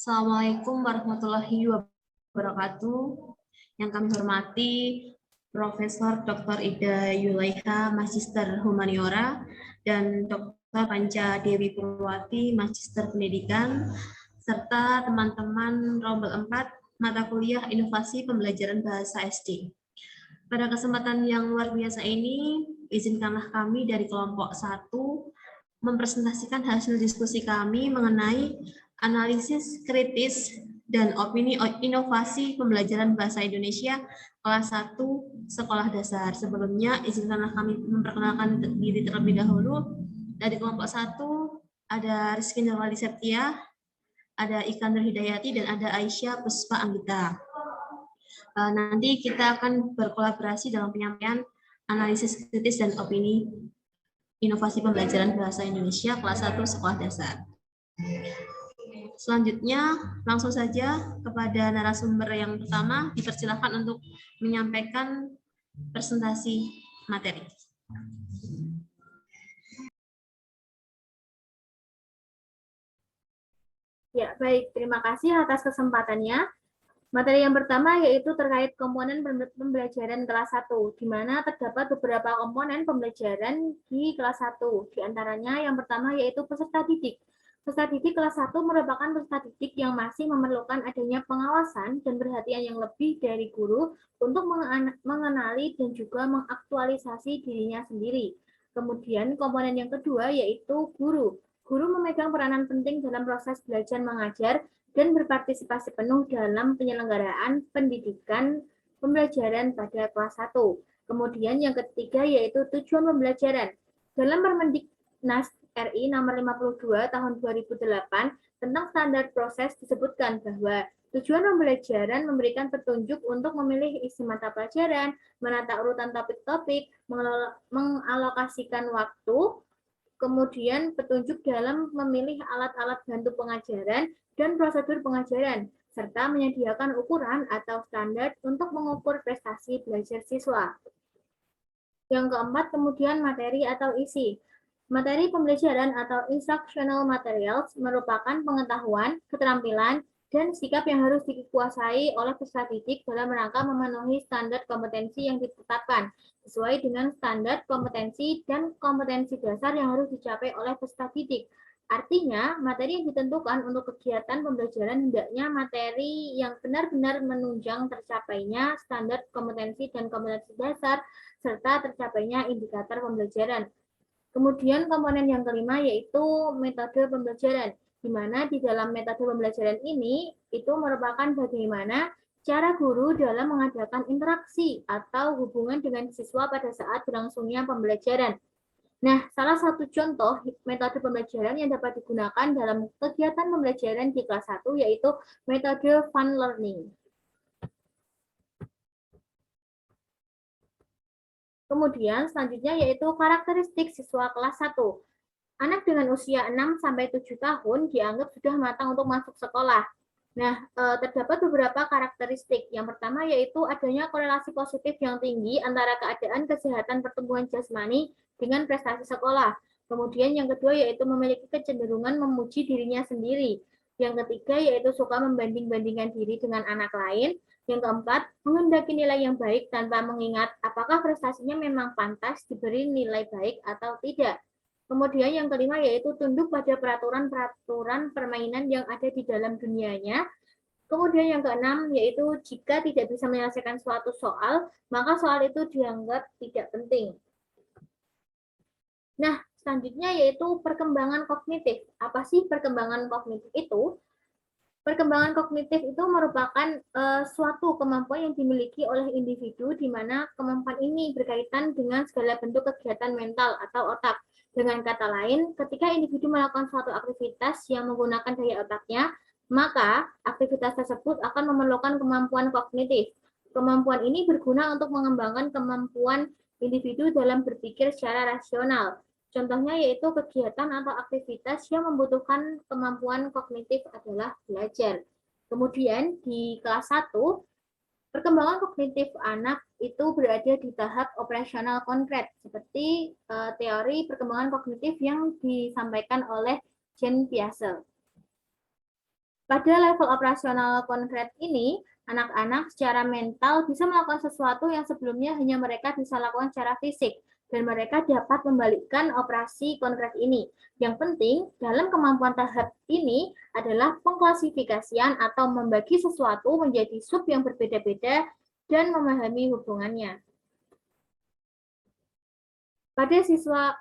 Assalamualaikum warahmatullahi wabarakatuh. Yang kami hormati Profesor Dr. Ida Yulaiha, Magister Humaniora, dan Dr. Panca Dewi Purwati, Magister Pendidikan, serta teman-teman Rombel 4, mata kuliah Inovasi Pembelajaran Bahasa SD. Pada kesempatan yang luar biasa ini, izinkanlah kami dari kelompok 1 mempresentasikan hasil diskusi kami mengenai analisis kritis dan opini inovasi pembelajaran bahasa Indonesia kelas 1 sekolah dasar. Sebelumnya, izinkanlah kami memperkenalkan diri terlebih dahulu. Dari kelompok 1 ada Rizky Nurwali Septia, ada Ikan Hidayati, dan ada Aisyah Puspa Anggita. Nanti kita akan berkolaborasi dalam penyampaian analisis kritis dan opini inovasi pembelajaran bahasa Indonesia kelas 1 sekolah dasar. Selanjutnya, langsung saja kepada narasumber yang pertama, dipersilakan untuk menyampaikan presentasi materi. Ya, baik. Terima kasih atas kesempatannya. Materi yang pertama yaitu terkait komponen pembelajaran kelas 1, di mana terdapat beberapa komponen pembelajaran di kelas 1. Di antaranya yang pertama yaitu peserta didik. Peserta didik kelas 1 merupakan peserta didik yang masih memerlukan adanya pengawasan dan perhatian yang lebih dari guru untuk mengenali dan juga mengaktualisasi dirinya sendiri. Kemudian komponen yang kedua yaitu guru. Guru memegang peranan penting dalam proses belajar mengajar dan berpartisipasi penuh dalam penyelenggaraan pendidikan pembelajaran pada kelas 1. Kemudian yang ketiga yaitu tujuan pembelajaran. Dalam Permendiknas RI nomor 52 tahun 2008 tentang standar proses disebutkan bahwa tujuan pembelajaran memberikan petunjuk untuk memilih isi mata pelajaran, menata urutan topik-topik, mengalokasikan waktu, kemudian petunjuk dalam memilih alat-alat bantu pengajaran dan prosedur pengajaran, serta menyediakan ukuran atau standar untuk mengukur prestasi belajar siswa. Yang keempat, kemudian materi atau isi. Materi pembelajaran atau instructional materials merupakan pengetahuan, keterampilan, dan sikap yang harus dikuasai oleh peserta didik dalam rangka memenuhi standar kompetensi yang ditetapkan, sesuai dengan standar kompetensi dan kompetensi dasar yang harus dicapai oleh peserta didik. Artinya, materi yang ditentukan untuk kegiatan pembelajaran hendaknya materi yang benar-benar menunjang tercapainya standar kompetensi dan kompetensi dasar, serta tercapainya indikator pembelajaran. Kemudian komponen yang kelima yaitu metode pembelajaran, di mana di dalam metode pembelajaran ini itu merupakan bagaimana cara guru dalam mengadakan interaksi atau hubungan dengan siswa pada saat berlangsungnya pembelajaran. Nah, salah satu contoh metode pembelajaran yang dapat digunakan dalam kegiatan pembelajaran di kelas 1 yaitu metode fun learning. Kemudian selanjutnya yaitu karakteristik siswa kelas 1. Anak dengan usia 6-7 tahun dianggap sudah matang untuk masuk sekolah. Nah, terdapat beberapa karakteristik. Yang pertama yaitu adanya korelasi positif yang tinggi antara keadaan kesehatan pertumbuhan jasmani dengan prestasi sekolah. Kemudian yang kedua yaitu memiliki kecenderungan memuji dirinya sendiri. Yang ketiga yaitu suka membanding-bandingkan diri dengan anak lain. Yang keempat, menghendaki nilai yang baik tanpa mengingat apakah prestasinya memang pantas diberi nilai baik atau tidak. Kemudian yang kelima yaitu tunduk pada peraturan-peraturan permainan yang ada di dalam dunianya. Kemudian yang keenam yaitu jika tidak bisa menyelesaikan suatu soal, maka soal itu dianggap tidak penting. Nah, selanjutnya yaitu perkembangan kognitif. Apa sih perkembangan kognitif itu? Perkembangan kognitif itu merupakan suatu kemampuan yang dimiliki oleh individu di mana kemampuan ini berkaitan dengan segala bentuk kegiatan mental atau otak. Dengan kata lain, ketika individu melakukan suatu aktivitas yang menggunakan daya otaknya, maka aktivitas tersebut akan memerlukan kemampuan kognitif. Kemampuan ini berguna untuk mengembangkan kemampuan individu dalam berpikir secara rasional. Contohnya yaitu kegiatan atau aktivitas yang membutuhkan kemampuan kognitif adalah belajar. Kemudian di kelas 1, perkembangan kognitif anak itu berada di tahap operasional konkret, seperti teori perkembangan kognitif yang disampaikan oleh Jean Piaget. Pada level operasional konkret ini, anak-anak secara mental bisa melakukan sesuatu yang sebelumnya hanya mereka bisa lakukan secara fisik, dan mereka dapat membalikkan operasi konkret ini. Yang penting dalam kemampuan tahap ini adalah pengklasifikasian atau membagi sesuatu menjadi sub yang berbeda-beda dan memahami hubungannya. Pada siswa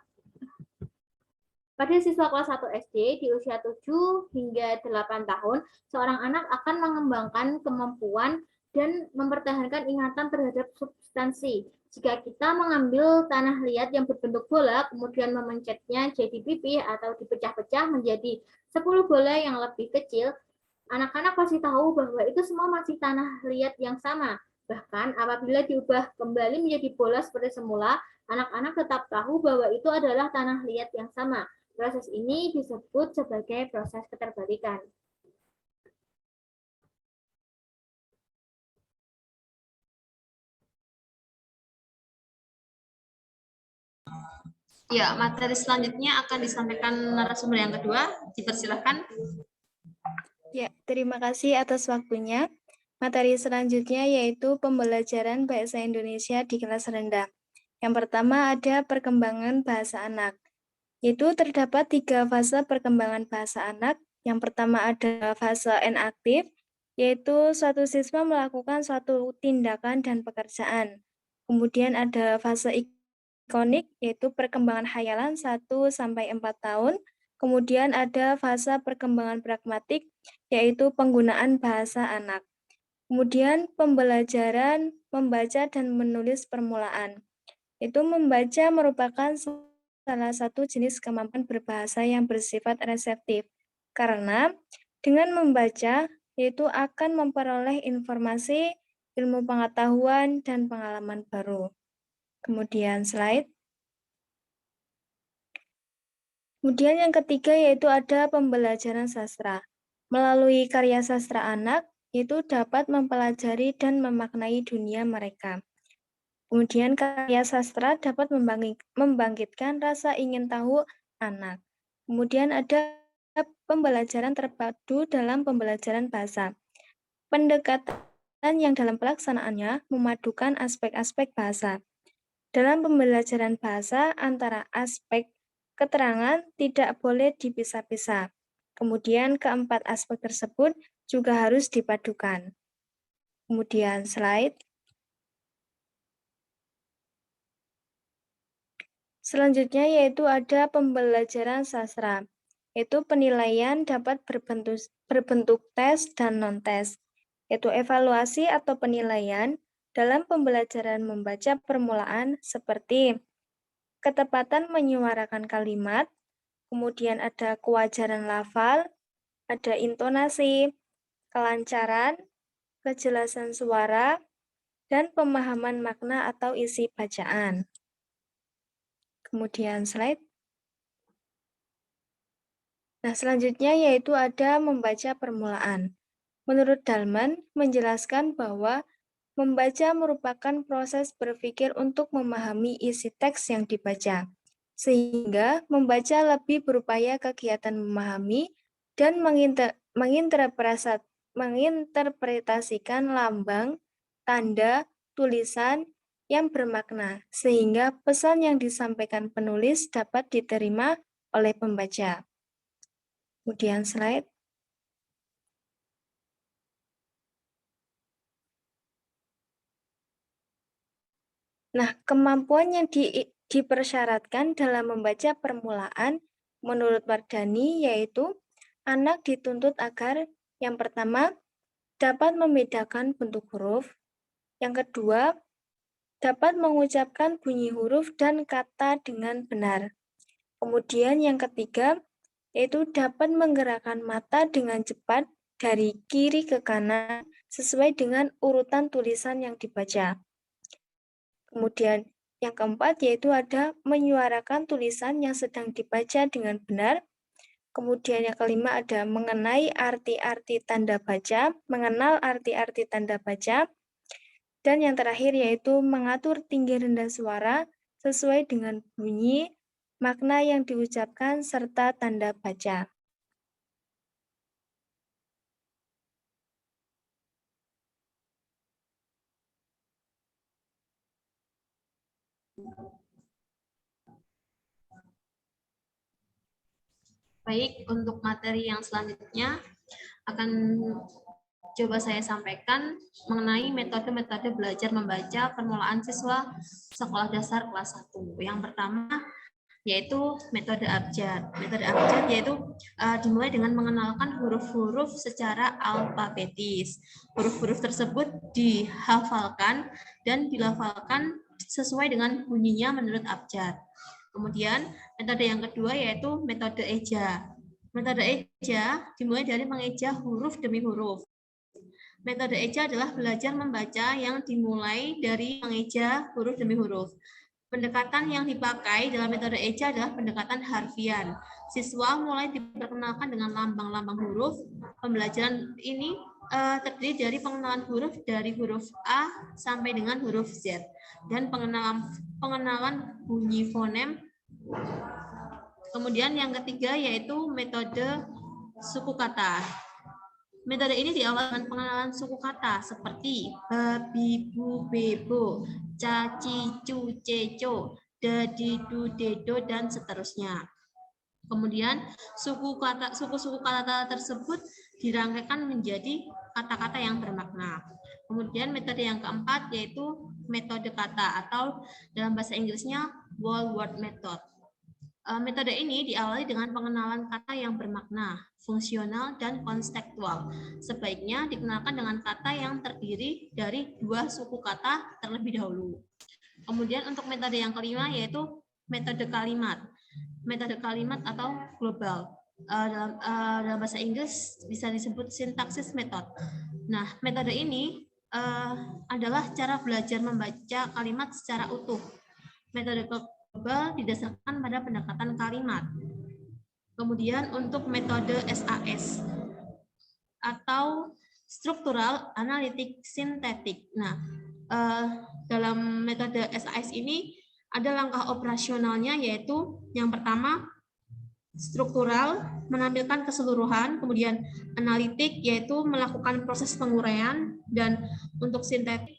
kelas 1 SD di usia 7 hingga 8 tahun, seorang anak akan mengembangkan kemampuan dan mempertahankan ingatan terhadap substansi. Jika kita mengambil tanah liat yang berbentuk bola, kemudian memencetnya jadi pipih atau dipecah-pecah menjadi 10 bola yang lebih kecil, anak-anak pasti tahu bahwa itu semua masih tanah liat yang sama. Bahkan apabila diubah kembali menjadi bola seperti semula, anak-anak tetap tahu bahwa itu adalah tanah liat yang sama. Proses ini disebut sebagai proses keterbalikan. Ya, materi selanjutnya akan disampaikan narasumber yang kedua. Dipersilahkan. Ya, terima kasih atas waktunya. Materi selanjutnya yaitu pembelajaran bahasa Indonesia di kelas rendah. Yang pertama ada perkembangan bahasa anak. Itu terdapat 3 fase perkembangan bahasa anak. Yang pertama ada fase inaktif, yaitu suatu siswa melakukan suatu tindakan dan pekerjaan. Kemudian ada fase ikonik, yaitu perkembangan hayalan 1-4 tahun. Kemudian ada fase perkembangan pragmatik, yaitu penggunaan bahasa anak. Kemudian pembelajaran membaca dan menulis permulaan. Itu membaca merupakan salah satu jenis kemampuan berbahasa yang bersifat reseptif. Karena dengan membaca, yaitu akan memperoleh informasi, ilmu pengetahuan, dan pengalaman baru. Kemudian slide. Kemudian yang ketiga yaitu ada pembelajaran sastra. Melalui karya sastra anak, itu dapat mempelajari dan memaknai dunia mereka. Kemudian karya sastra dapat membangkitkan rasa ingin tahu anak. Kemudian ada pembelajaran terpadu dalam pembelajaran bahasa. Pendekatan yang dalam pelaksanaannya memadukan aspek-aspek bahasa. Dalam pembelajaran bahasa, antara aspek keterangan tidak boleh dipisah-pisah. Kemudian keempat aspek tersebut juga harus dipadukan. Kemudian slide. Selanjutnya yaitu ada pembelajaran sastra. Yaitu penilaian dapat berbentuk tes dan non-tes. Yaitu evaluasi atau penilaian dalam pembelajaran membaca permulaan seperti ketepatan menyuarakan kalimat, kemudian ada kewajaran lafal, ada intonasi, kelancaran, kejelasan suara, dan pemahaman makna atau isi bacaan. Kemudian slide. Nah, selanjutnya yaitu ada membaca permulaan. Menurut Dalman, menjelaskan bahwa membaca merupakan proses berpikir untuk memahami isi teks yang dibaca, sehingga membaca lebih berupaya kegiatan memahami dan menginterpretasikan lambang, tanda, tulisan yang bermakna, sehingga pesan yang disampaikan penulis dapat diterima oleh pembaca. Kemudian slide. Nah, kemampuan yang dipersyaratkan dalam membaca permulaan menurut Wardani yaitu anak dituntut agar yang pertama dapat membedakan bentuk huruf, yang kedua dapat mengucapkan bunyi huruf dan kata dengan benar. Kemudian yang ketiga yaitu dapat menggerakkan mata dengan cepat dari kiri ke kanan sesuai dengan urutan tulisan yang dibaca. Kemudian yang keempat yaitu ada menyuarakan tulisan yang sedang dibaca dengan benar. Kemudian yang kelima ada mengenal arti-arti tanda baca. Dan yang terakhir yaitu mengatur tinggi rendah suara sesuai dengan bunyi, makna yang diucapkan, serta tanda baca. Baik, untuk materi yang selanjutnya akan coba saya sampaikan mengenai metode-metode belajar membaca permulaan siswa sekolah dasar kelas 1. Yang pertama yaitu metode abjad. Metode abjad yaitu dimulai dengan mengenalkan huruf-huruf secara alfabetis. Huruf-huruf tersebut dihafalkan dan dilafalkan sesuai dengan bunyinya menurut abjad. Kemudian metode yang kedua yaitu metode eja. Metode eja dimulai dari mengeja huruf demi huruf. Metode eja adalah belajar membaca yang dimulai dari mengeja huruf demi huruf. Pendekatan yang dipakai dalam metode eja adalah pendekatan harfian. Siswa mulai diperkenalkan dengan lambang-lambang huruf. Pembelajaran ini terdiri dari pengenalan huruf dari huruf A sampai dengan huruf Z dan pengenalan bunyi fonem. Kemudian yang ketiga yaitu metode suku kata. Metode ini diawali dengan pengenalan suku kata seperti babi, bu, bebo, caci, cu, ceco, dadidu, dedo, dan seterusnya. Kemudian suku-suku kata tersebut dirangkaikan menjadi kata-kata yang bermakna. Kemudian metode yang keempat yaitu metode kata atau dalam bahasa Inggrisnya whole word method. Metode ini diawali dengan pengenalan kata yang bermakna, fungsional, dan konstekstual. Sebaiknya dikenalkan dengan kata yang terdiri dari dua suku kata terlebih dahulu. Kemudian untuk metode yang kelima yaitu metode kalimat. Metode kalimat atau global. Dalam bahasa Inggris bisa disebut syntaxis method. Nah, metode ini adalah cara belajar membaca kalimat secara utuh. Metode global didasarkan pada pendekatan kalimat. Kemudian untuk metode SAS atau struktural analitik sintetik. Nah, dalam metode SAS ini ada langkah operasionalnya yaitu yang pertama struktural menampilkan keseluruhan, kemudian analitik yaitu melakukan proses penguraian, dan untuk sintetik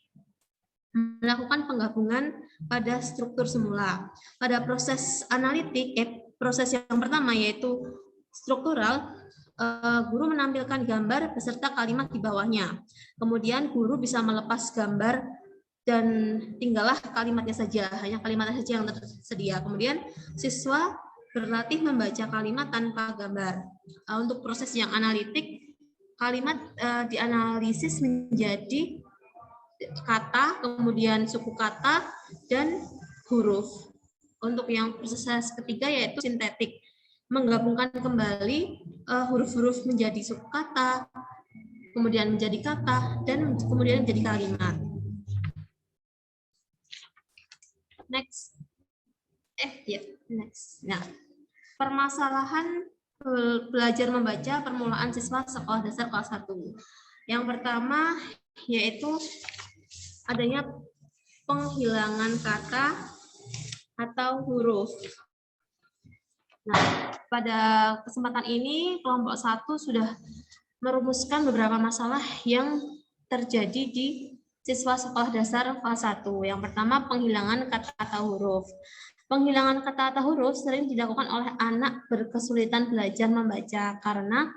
melakukan penggabungan pada struktur semula. Pada proses analitik, proses yang pertama yaitu struktural, guru menampilkan gambar beserta kalimat di bawahnya. Kemudian guru bisa melepas gambar dan tinggallah kalimatnya saja, hanya kalimatnya saja yang tersedia. Kemudian siswa berlatih membaca kalimat tanpa gambar. Untuk proses yang analitik, kalimat dianalisis menjadi kata, kemudian suku kata, dan huruf. Untuk yang proses ketiga yaitu sintetik, menggabungkan kembali huruf-huruf menjadi suku kata, kemudian menjadi kata, dan kemudian menjadi kalimat. Next. Next. Nah, permasalahan belajar membaca permulaan siswa sekolah dasar kelas 1. Yang pertama yaitu adanya penghilangan kata atau huruf. Nah, pada kesempatan ini kelompok 1 sudah merumuskan beberapa masalah yang terjadi di siswa sekolah dasar kelas 1. Yang pertama, penghilangan kata atau huruf. Penghilangan kata atau huruf sering dilakukan oleh anak berkesulitan belajar membaca karena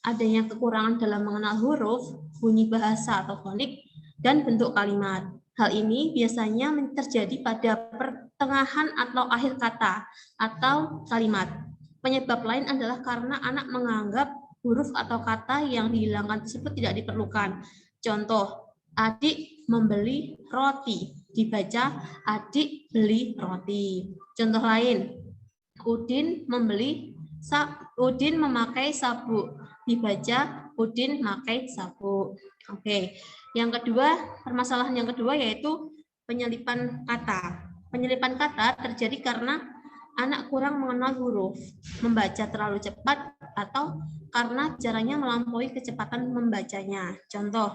adanya kekurangan dalam mengenal huruf, bunyi bahasa atau fonik, dan bentuk kalimat. Hal ini biasanya terjadi pada pertengahan atau akhir kata atau kalimat. Penyebab lain adalah karena anak menganggap huruf atau kata yang dihilangkan tersebut tidak diperlukan. Contoh, adik membeli roti, dibaca adik beli roti. Contoh lain, Udin memakai sabuk, dibaca Udin memakai sabuk. Oke. Yang kedua, permasalahan yang kedua yaitu penyelipan kata. Penyelipan kata terjadi karena anak kurang mengenal huruf, membaca terlalu cepat, atau karena caranya melampaui kecepatan membacanya. Contoh,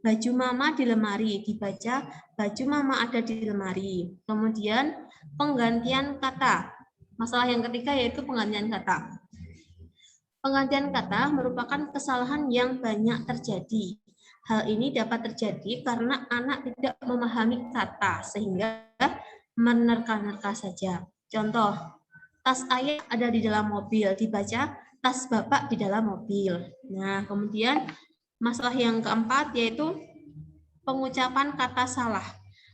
baju mama di lemari, dibaca baju mama ada di lemari. Kemudian penggantian kata. Masalah yang ketiga yaitu penggantian kata. Penggantian kata merupakan kesalahan yang banyak terjadi. Hal ini dapat terjadi karena anak tidak memahami kata, sehingga menerka-nerka saja. Contoh, tas ayah ada di dalam mobil, dibaca tas bapak di dalam mobil. Nah, kemudian masalah yang keempat yaitu pengucapan kata salah.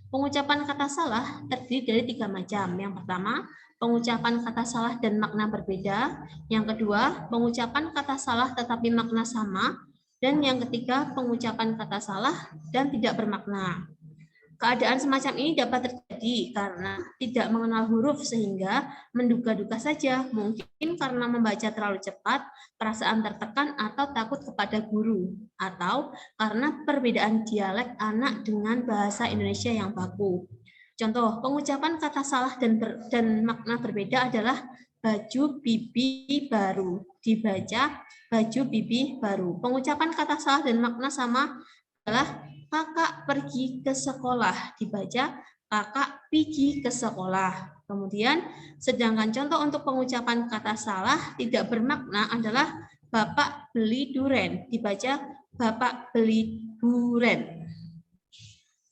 Pengucapan kata salah terdiri dari 3 macam. Yang pertama, pengucapan kata salah dan makna berbeda. Yang kedua, pengucapan kata salah tetapi makna sama. Dan yang ketiga, pengucapan kata salah dan tidak bermakna. Keadaan semacam ini dapat terjadi karena tidak mengenal huruf sehingga menduga-duga saja, mungkin karena membaca terlalu cepat, perasaan tertekan atau takut kepada guru, atau karena perbedaan dialek anak dengan bahasa Indonesia yang baku. Contoh, pengucapan kata salah dan makna berbeda adalah baju bibi baru, dibaca baju bibi baru. Pengucapan kata salah dan makna sama adalah kakak pergi ke sekolah, dibaca kakak pergi ke sekolah. Kemudian, sedangkan contoh untuk pengucapan kata salah tidak bermakna adalah bapak beli duren, dibaca bapak beli duren.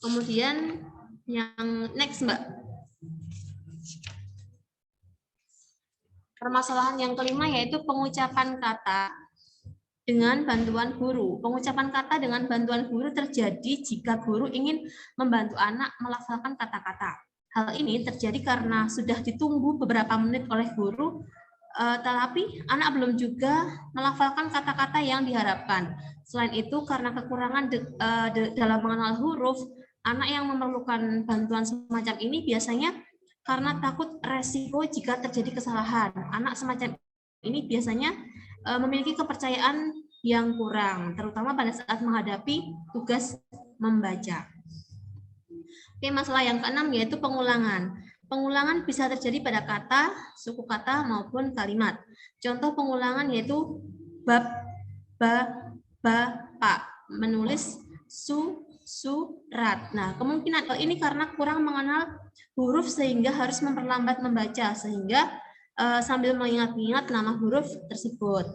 Kemudian yang next, Mbak. Permasalahan yang kelima yaitu pengucapan kata dengan bantuan guru. Pengucapan kata dengan bantuan guru terjadi jika guru ingin membantu anak melafalkan kata-kata. Hal ini terjadi karena sudah ditunggu beberapa menit oleh guru, tetapi anak belum juga melafalkan kata-kata yang diharapkan. Selain itu, karena kekurangan dalam mengenal huruf, anak yang memerlukan bantuan semacam ini biasanya karena takut resiko jika terjadi kesalahan. Anak semacam ini biasanya memiliki kepercayaan yang kurang, terutama pada saat menghadapi tugas membaca. Oke, masalah yang keenam yaitu pengulangan. Pengulangan bisa terjadi pada kata, suku kata, maupun kalimat. Contoh pengulangan yaitu bab, ba, pak, menulis surat. Nah, kemungkinan ini karena kurang mengenal huruf sehingga harus memperlambat membaca, sehingga sambil mengingat-ingat nama huruf tersebut.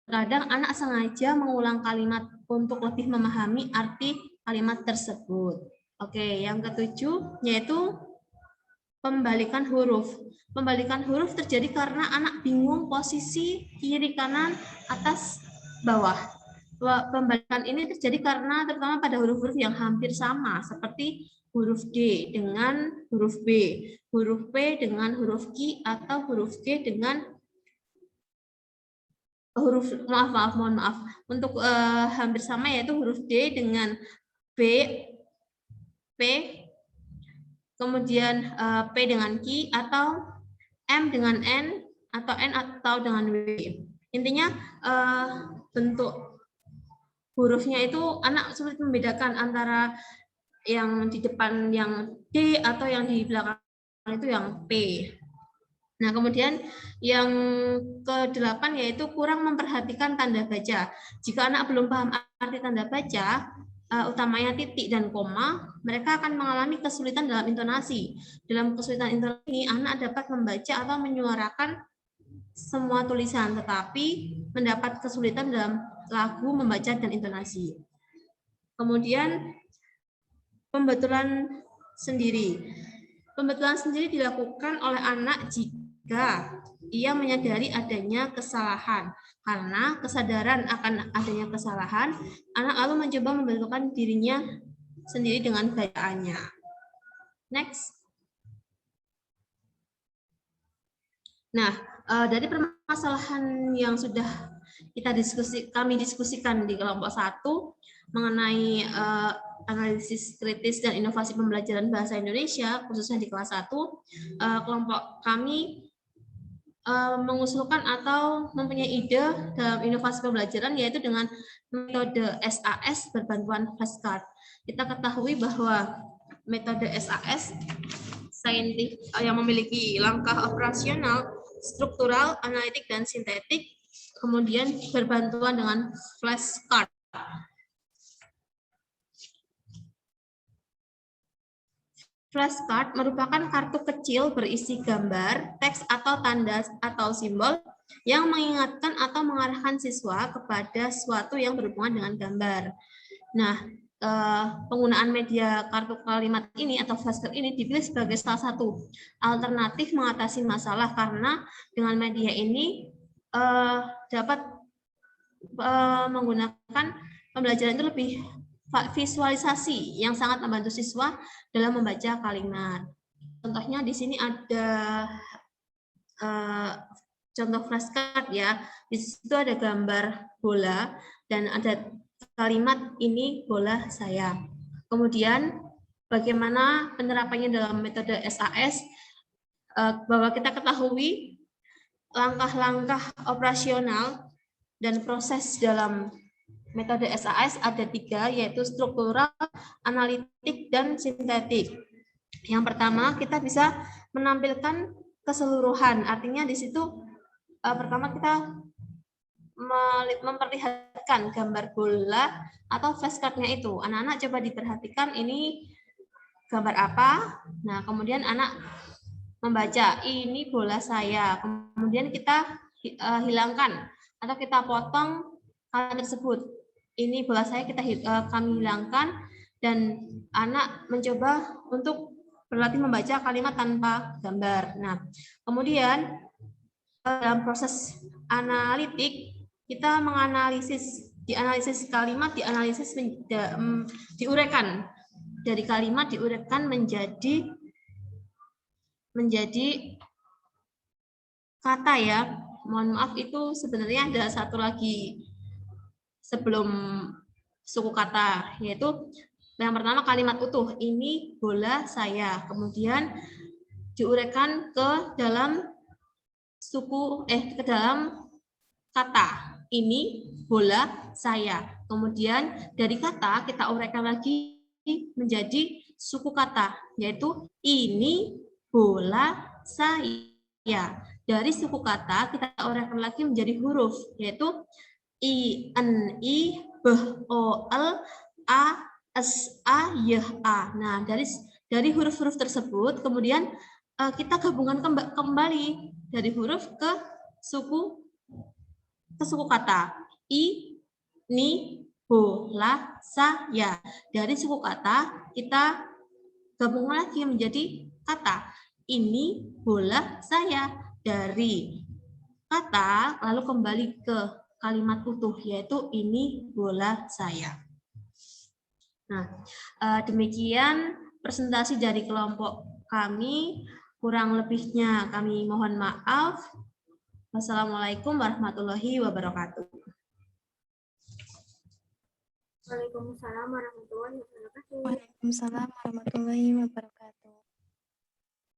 Terkadang anak sengaja mengulang kalimat untuk lebih memahami arti kalimat tersebut. Oke, yang ketujuh yaitu pembalikan huruf. Pembalikan huruf terjadi karena anak bingung posisi kiri, kanan, atas, bawah. Pembalikan ini terjadi karena terutama pada huruf-huruf yang hampir sama, seperti huruf D dengan huruf B, huruf P dengan huruf Q, atau huruf G dengan huruf, mohon maaf. Untuk hampir sama yaitu huruf D dengan B, P, kemudian P dengan Q, atau M dengan N, atau N atau dengan W. Intinya bentuk hurufnya itu anak sulit membedakan antara yang di depan yang D atau yang di belakang itu yang P. Nah, kemudian yang ke-8 yaitu kurang memperhatikan tanda baca. Jika anak belum paham arti tanda baca, utamanya titik dan koma, mereka akan mengalami kesulitan dalam intonasi. Dalam kesulitan intonasi ini, anak dapat membaca atau menyuarakan semua tulisan, tetapi mendapat kesulitan dalam lagu, membaca, dan intonasi. Kemudian pembetulan sendiri. Pembetulan sendiri dilakukan oleh anak jika ia menyadari adanya kesalahan. Karena kesadaran akan adanya kesalahan, anak lalu mencoba membetulkan dirinya sendiri dengan bacaannya. Next. Nah, dari permasalahan yang sudah kami diskusikan di kelompok 1 mengenai analisis kritis dan inovasi pembelajaran bahasa Indonesia, khususnya di kelas 1, kelompok kami mengusulkan atau mempunyai ide dalam inovasi pembelajaran yaitu dengan metode SAS berbantuan flashcard. Kita ketahui bahwa metode SAS yang memiliki langkah operasional, struktural, analitik, dan sintetik, kemudian berbantuan dengan flashcard. Flashcard merupakan kartu kecil berisi gambar, teks, atau tanda atau simbol yang mengingatkan atau mengarahkan siswa kepada sesuatu yang berhubungan dengan gambar. Nah, penggunaan media kartu kalimat ini atau flashcard ini dipilih sebagai salah satu alternatif mengatasi masalah, karena dengan media ini dapat menggunakan pembelajaran itu lebih visualisasi yang sangat membantu siswa dalam membaca kalimat. Contohnya di sini ada contoh flashcard ya. Di situ ada gambar bola dan ada kalimat ini bola saya. Kemudian bagaimana penerapannya dalam metode SAS, bahwa kita ketahui langkah-langkah operasional dan proses dalam metode SAS ada 3, yaitu struktural, analitik, dan sintetik. Yang pertama, kita bisa menampilkan keseluruhan, artinya di situ pertama kita memperlihatkan gambar bola atau flashcardnya itu. Anak-anak coba diperhatikan ini gambar apa. Nah, kemudian anak membaca ini bola saya. Kemudian kita hilangkan atau kita potong hal tersebut. Ini bola saya kami hilangkan dan anak mencoba untuk berlatih membaca kalimat tanpa gambar. Nah, kemudian dalam proses analitik kita menganalisis, dianalisis kalimat, diuraikan dari kalimat, diuraikan menjadi kata ya. Mohon maaf, itu sebenarnya ada satu lagi sebelum suku kata, yaitu yang pertama kalimat utuh, ini bola saya. Kemudian diuraikan ke dalam ke dalam kata, ini bola saya. Kemudian dari kata kita uraikan lagi menjadi suku kata, yaitu ini bola saya. Dari suku kata kita uraikan lagi menjadi huruf, yaitu I, N, I, B, O, L, A, S, A, Y, A. Nah, dari huruf-huruf tersebut kemudian kita gabungan kembali dari huruf ke suku kata. Ini bola saya. Dari suku kata kita gabungkan lagi menjadi kata. Ini bola saya. Dari kata lalu kembali ke kalimat utuh, yaitu ini bola saya. Nah, demikian presentasi dari kelompok kami. Kurang lebihnya kami mohon maaf. Wassalamualaikum warahmatullahi wabarakatuh. Waalaikumsalam warahmatullahi wabarakatuh. Waalaikumsalam warahmatullahi wabarakatuh.